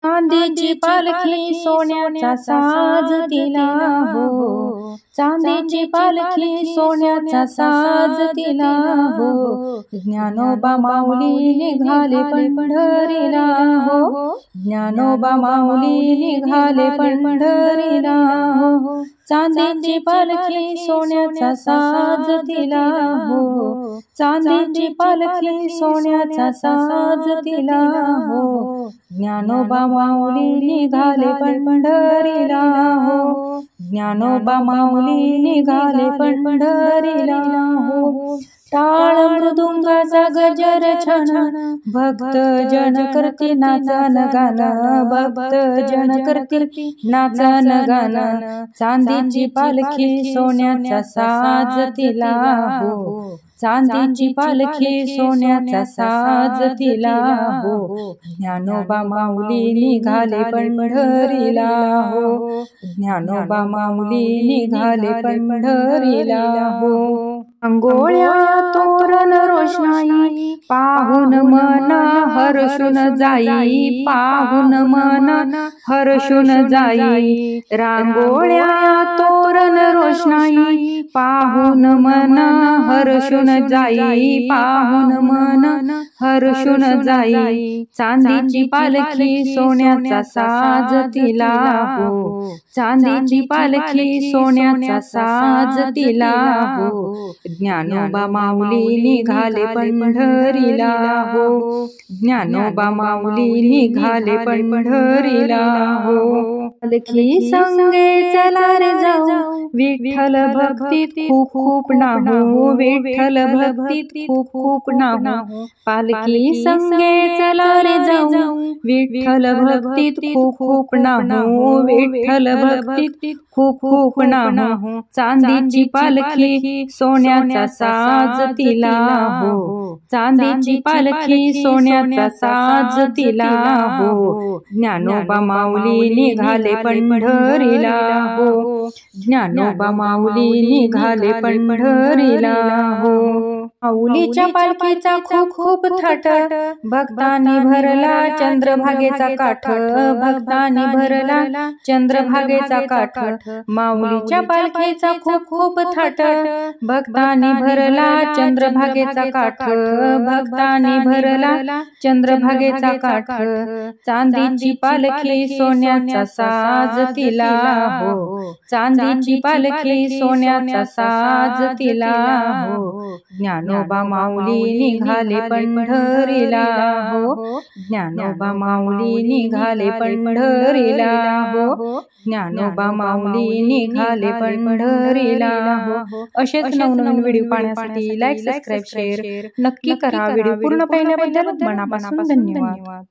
चांदीची पालखी सोन्याचा साज तिला हो, चांदीची पालखी सोन्याचा साज तिला हो, ज्ञानोबा माऊली निघाले पंढरीला हो, ज्ञानोबा माऊली निघाले पंढरीला हो, चांदीची पालखी सोन्याचा साज तिला हो, चांदीची पालखी सोन्याचा साज तिला हो, ज्ञानोबा माऊली निघाले पंढरीला हो, ज्ञानोबा माऊली निघाले पंढरीला हो, टाळ मृदुंगाचा गजर छान भक्त जन करती नाचन गान, भक्त जन करती नाचन गान, चांदीची पालखी सोन्याचा साज तिला हो, चांदीची पालखी सोन्याचा साज तिला हो, ज्ञानोबा माऊली निघाले पंढरीला हो, ज्ञानोबा माऊली निघाले पंढरीला हो, अंगोळ्या तोरण रोषणाई पाहून मन हर्षून जाई, पाहून मन हर्षून जाई, रांगोळ्या तोरण रोषणाई पाहून मन हर्षून जाई, पाहून मन हर्षून जाई, चांदीची पालखी सोन्याचा साज तिला हो, चांदीची पालखी सोन्याचा साज तिला हो, ज्ञानोबा माऊली निघाले पंढरीला हो, ज्ञानोबा माऊली निघाले पंढरीला हो, पालखी संगे चला रे जाऊ विठ्ठल भक्तीत खूप खूप नाहू, विठ्ठल भक्तीत खूप खूप नाहू, पालखी संगे चला रे जाऊ विठ्ठल भक्तीत खूप खूप नाहू, विठ्ठल भक्तीत खूप खूप नाहू, चांदीची पालखी सोन्याचा साज तिला हो, चांदीची पालखी सोन्याचा साज तिला हो, ज्ञानोबा माऊली निघाले पंढरीला हो, ज्ञानोबा माऊली निघाले पंढरीला हो, माऊलीच्या पालखीचा खूप खूप थाट भक्तांनी भरला चंद्रभागेचा काठ, भक्तांनी भरला चंद्रभागेचा काठ, माऊलीच्या पालखीचा खूप खूप थाट भक्तांनी भरला चंद्रभागेचा काठ, भक्तांनी भरला चंद्रभागेचा काठ, चांदीची पालखी सोन्याचा साज तिला हो, चांदीची पालखी सोन्याचा साज तिला हो, ज्ञानोबा माऊली निघाले पंढरीला हो, ज्ञानोबा माऊली निघाले पंढरीला हो, ज्ञानोबा माऊली निघाले पंढरीला हो. असेच नवनवीन व्हिडिओ पाहण्यासाठी लाईक, सबस्क्राईब, शेअर नक्की करा. व्हिडिओ पूर्ण पाहिल्याबद्दल मनापासून धन्यवाद.